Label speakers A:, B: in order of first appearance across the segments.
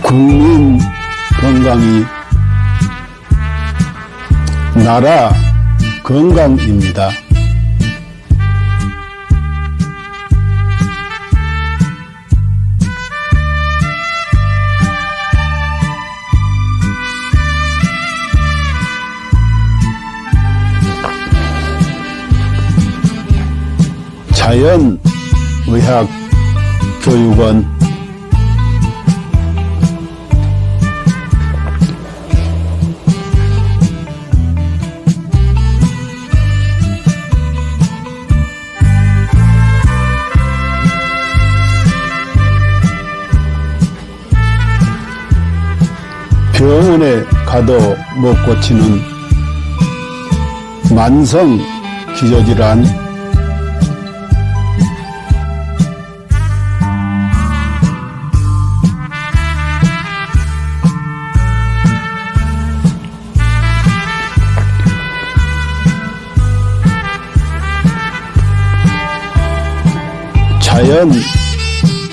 A: 국민 건강이 나라 건강입니다. 자연의학교육원 병원에 가도 못 고치는 만성 기저질환,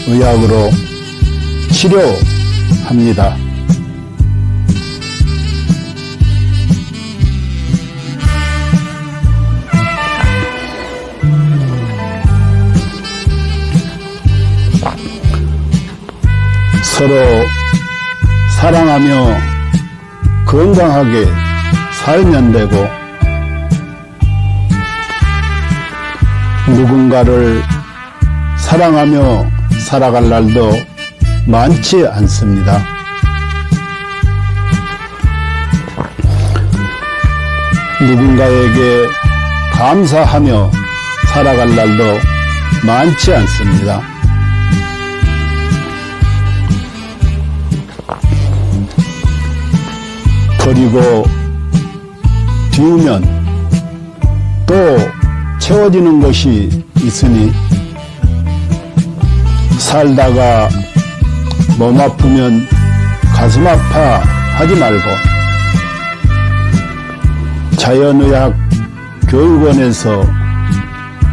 A: 자연의학으로 치료합니다. 서로 사랑하며 건강하게 살면 되고, 누군가를 사랑하며 살아갈 날도 많지 않습니다. 누군가에게 감사하며 살아갈 날도 많지 않습니다. 그리고 비우면 또 채워지는 것이 있으니, 살다가 몸 아프면 가슴 아파 하지 말고 자연의학 교육원에서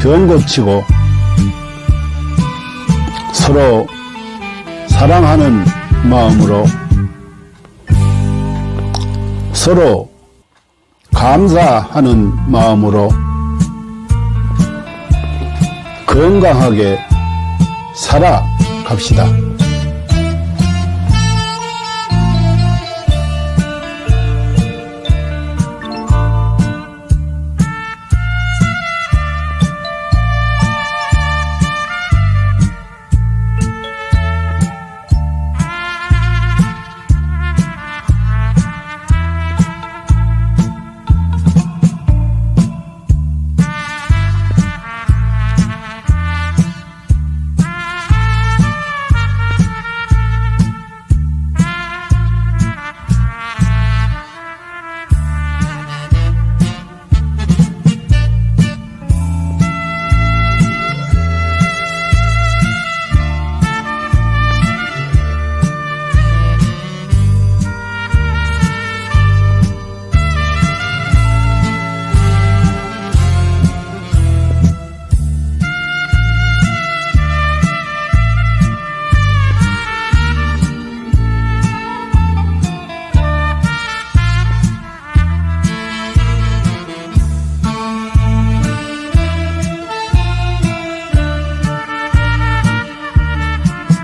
A: 병 고치고 서로 사랑하는 마음으로, 서로 감사하는 마음으로 건강하게 살아갑시다.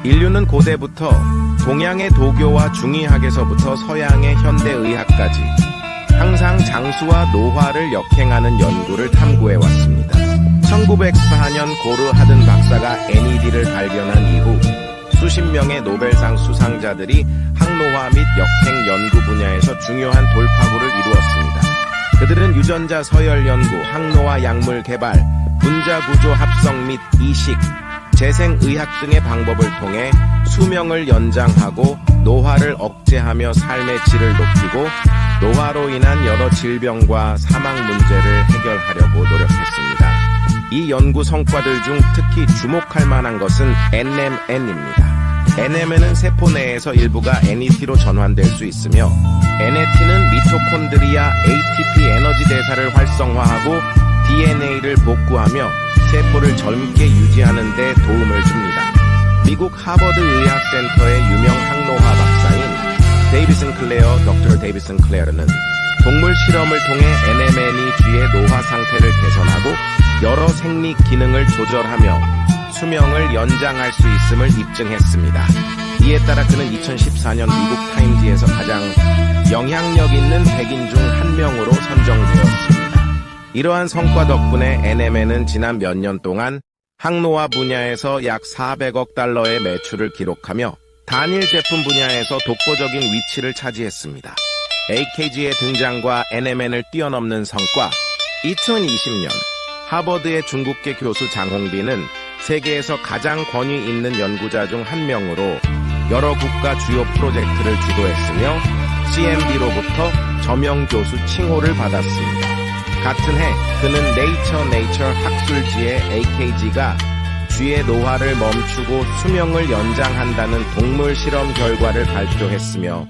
B: 인류는 고대부터 동양의 도교와 중의학에서부터 서양의 현대의학까지 항상 장수와 노화를 역행하는 연구를 탐구해왔습니다. 1904년 고르 하든 박사가 NED를 발견한 이후 수십 명의 노벨상 수상자들이 항노화 및 역행 연구 분야에서 중요한 돌파구를 이루었습니다. 그들은 유전자 서열 연구, 항노화 약물 개발, 분자구조 합성 및 이식, 재생의학 등의 방법을 통해 수명을 연장하고 노화를 억제하며 삶의 질을 높이고 노화로 인한 여러 질병과 사망 문제를 해결하려고 노력했습니다. 이 연구 성과들 중 특히 주목할 만한 것은 NMN입니다. NMN은 세포 내에서 일부가 NET로 전환될 수 있으며, NET는 미토콘드리아 ATP 에너지 대사를 활성화하고 DNA를 복구하며 세포를 젊게 유지하는 데 도움을 줍니다. 미국 하버드 의학센터의 유명 항노화 박사인 데이비 싱클레어, 덕터 데이비 싱클레어는 동물 실험을 통해 NMN이 쥐의 노화 상태를 개선하고 여러 생리 기능을 조절하며 수명을 연장할 수 있음을 입증했습니다. 이에 따라 그는 2014년 미국 타임지에서 가장 영향력 있는 100인 중 한 명으로 선정되었습니다. 이러한 성과 덕분에 NMN은 지난 몇 년 동안 항노화 분야에서 약 400억 달러의 매출을 기록하며 단일 제품 분야에서 독보적인 위치를 차지했습니다. AKG의 등장과 NMN을 뛰어넘는 성과. 2020년 하버드의 중국계 교수 장홍빈은 세계에서 가장 권위 있는 연구자 중 한 명으로 여러 국가 주요 프로젝트를 주도했으며 CMB로부터 저명 교수 칭호를 받았습니다. 같은 해 그는 네이처 학술지에 AKG가 쥐의 노화를 멈추고 수명을 연장한다는 동물 실험 결과를 발표했으며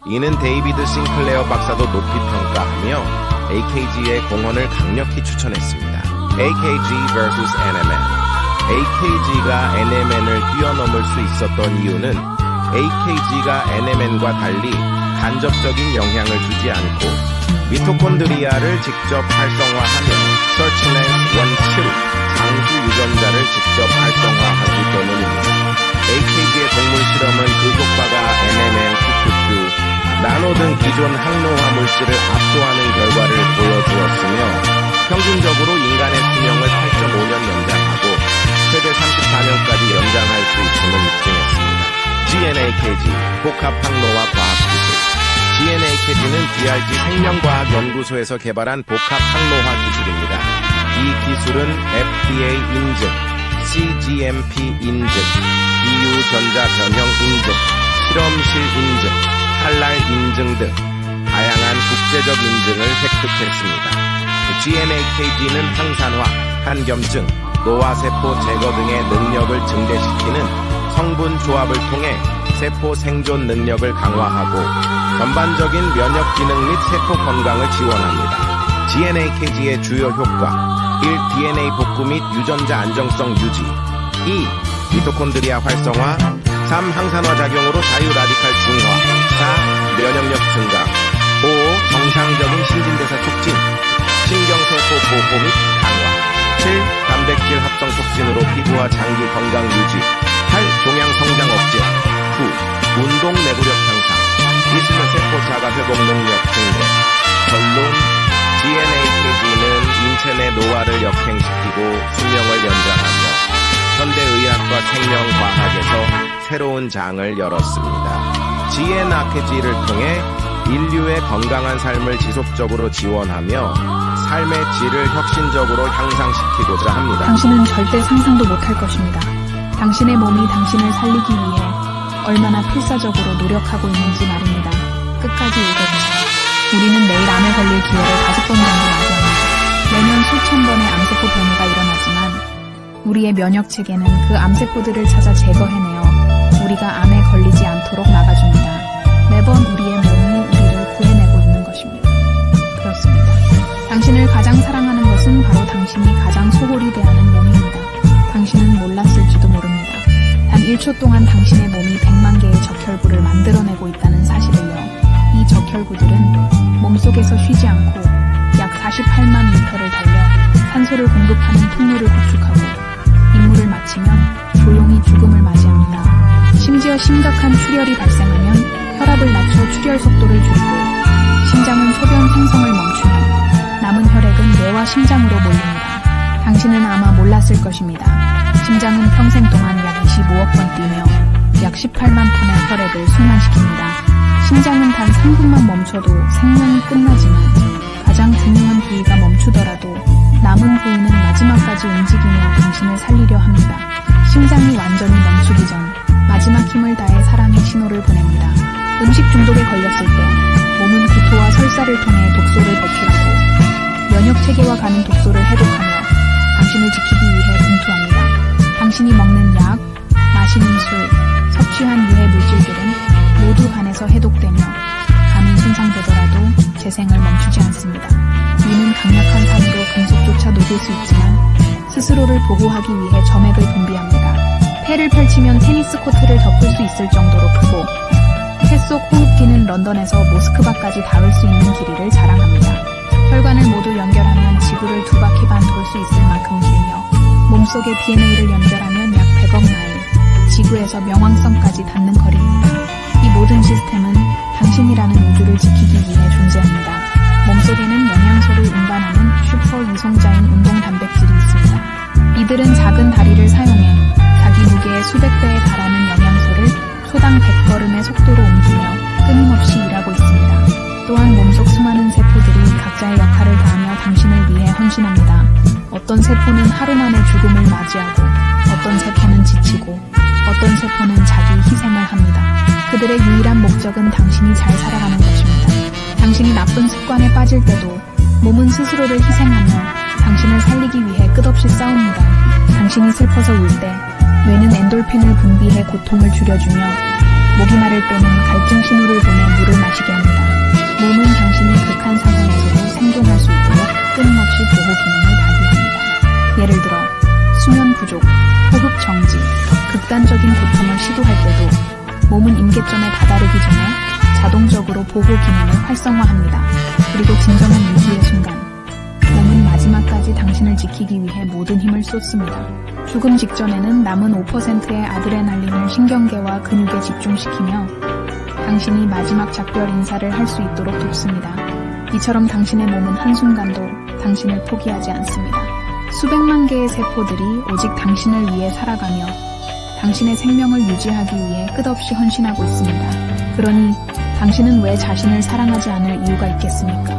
B: 이는 데이비드 싱클레어 박사도 높이 평가하며 AKG의 공헌을 강력히 추천했습니다. AKG vs NMN. AKG가 NMN을 뛰어넘을 수 있었던 이유는 AKG가 NMN과 달리 간접적인 영향을 주지 않고 미토콘드리아를 직접 활성화하며 서치네스 원칠 장수 유전자를 직접 활성화하기 때문입니다. AKG의 동물 실험은 그 효과가 NMN, QQQ, 나노 등 기존 항노화 물질을 압도하는 결과를 보여주었으며 평균적으로 인간의 수명을 8.5년 연장하고 최대 34년까지 연장할 수 있음을 입증했습니다. GNAKG, 복합항노화 과학기술. GNAKG는 DRG 생명과학연구소에서 개발한 복합항노화 기술입니다. 이 기술은 FDA 인증, CGMP 인증, EU 전자 변형 인증, 실험실 인증, 할랄 인증 등 다양한 국제적 인증을 획득했습니다. GNAKG는 항산화, 한겸증, 노화세포 제거 등의 능력을 증대시키는 성분 조합을 통해 세포 생존 능력을 강화하고 전반적인 면역 기능 및 세포 건강을 지원합니다. GNAKG의 주요 효과 1. DNA 복구 및 유전자 안정성 유지 2. 미토콘드리아 활성화 3. 항산화 작용으로 자유 라디칼 중화 4. 면역력 증가 5. 정상적인 신진대사 촉진 신경세포 보호 및 강화 7. 단백질 합성 촉진으로 피부와 장기 건강 유지 8. 종양 성장 억제 9. 운동 내구력 향상 있으면 세포 자가 회복 능력 증대 결론 GNAKG는 인체 내 노화를 역행시키고 수명을 연장하며 현대의학과 생명과학에서 새로운 장을 열었습니다. GNAKG를 통해 인류의 건강한 삶을 지속적으로 지원하며 삶의 질을 혁신적으로 향상시키고자 합니다.
C: 당신은 절대 상상도 못할 것입니다. 당신의 몸이 당신을 살리기 위해 얼마나 필사적으로 노력하고 있는지 말입니다. 끝까지 읽어주세요. 우리는 매일 암에 걸릴 기회를 5번 정도 맞이합니다. 매년 수천 번의 암세포 변이가 일어나지만 우리의 면역 체계는 그 암세포들을 찾아 제거해내어 우리가 암에 걸리지 않도록 막아줍니다. 매번 우리의 몸이 우리를 구해내고 있는 것입니다. 그렇습니다. 당신을 가장 사랑하는 것은 바로 당신이 가장 소홀히 대하는 몸입니다. 당신은 몰랐을지도 모릅니다. 단 1초 동안 당신의 몸이 100만 개의 적혈구를 만들어내고 있다는 사실을요. 이 적혈구들은 몸속에서 쉬지 않고 약 48만 미터를 달려 산소를 공급하는 통로를 구축하고 임무를 마치면 조용히 죽음을 맞이합니다. 심지어 심각한 출혈이 발생하면 혈압을 낮춰 출혈 속도를 줄이고 심장은 소변 생성을 멈추면 남은 혈액은 뇌와 심장으로 몰립니다. 당신은 아마 몰랐을 것입니다. 심장은 평생 동안 약 25억 번 뛰며 약 18만 톤의 혈액을 순환시킵니다. 심장은 단 3분만 멈춰도 생명이 끝나지만 가장 중요한 부위가 멈추더라도 남은 부위는 마지막까지 움직이며 당신을 살리려 합니다. 심장이 완전히 멈추기 전 마지막 힘을 다해 사랑의 신호를 보냅니다. 음식 중독에 걸렸을 때 몸은 구토와 설사를 통해 독소를 배출하고 면역 체계와 가는 독소를 해독하며 당신을 지키기 위해 분투합니다. 당신이 먹는 약, 마시는 술, 섭취한 유해 물질들은 모두 간에서 해독되며 간이 손상되더라도 재생을 멈추지 않습니다. 위는 강력한 산으로 금속조차 녹일 수 있지만 스스로를 보호하기 위해 점액을 분비합니다. 폐를 펼치면 테니스 코트를 덮을 수 있을 정도로 크고 폐 속 호흡기는 런던에서 모스크바까지 닿을 수 있는 길이를 자랑합니다. 혈관을 모두 연결하면 지구를 2바퀴 반 돌 수 있을 만큼 길며 몸속의 DNA를 연결하면 약 100억 마일, 지구에서 명왕성까지 닿는 거리입니다. 이 모든 시스템은 당신이라는 우주를 지키기 위해 존재합니다. 몸속에는 영양소를 운반하는 슈퍼 이송자인 운동 단백질이 있습니다. 이들은 작은 다리를 사용해 자기 무게의 수백 배에 달하는 영양소를 초당 100걸음의 속도로 옮기며 끊임없이 일하고 있습니다. 또한 몸속 수많은 세포들이 각자의 역할을 다하며 당신을 위해 헌신합니다. 어떤 세포는 하루 만에 죽음을 맞이하고, 어떤 세포는 지치고, 어떤 세포는 자기 희생을 합니다. 그들의 유일한 목적은 당신이 잘 살아가는 것입니다. 당신이 나쁜 습관에 빠질 때도 몸은 스스로를 희생하며 당신을 살리기 위해 끝없이 싸웁니다. 당신이 슬퍼서 울 때 뇌는 엔돌핀을 분비해 고통을 줄여주며 목이 마를 때는 갈증 신호를 보내 물을 마시게 합니다. 몸은 당신이 극한 상황에서도 생존할 수 있도록 끊임없이 보호 기능을 발휘합니다. 예를 들어 수면 부족, 호흡 정지, 극단적인 고통을 시도할 때도 몸은 임계점에 다다르기 전에 자동적으로 보호 기능을 활성화합니다. 그리고 진정한 위기의 순간, 몸은 마지막까지 당신을 지키기 위해 모든 힘을 쏟습니다. 죽음 직전에는 남은 5%의 아드레날린을 신경계와 근육에 집중시키며 당신이 마지막 작별 인사를 할 수 있도록 돕습니다. 이처럼 당신의 몸은 한순간도 당신을 포기하지 않습니다. 수백만 개의 세포들이 오직 당신을 위해 살아가며 당신의 생명을 유지하기 위해 끝없이 헌신하고 있습니다. 그러니 당신은 왜 자신을 사랑하지 않을 이유가 있겠습니까?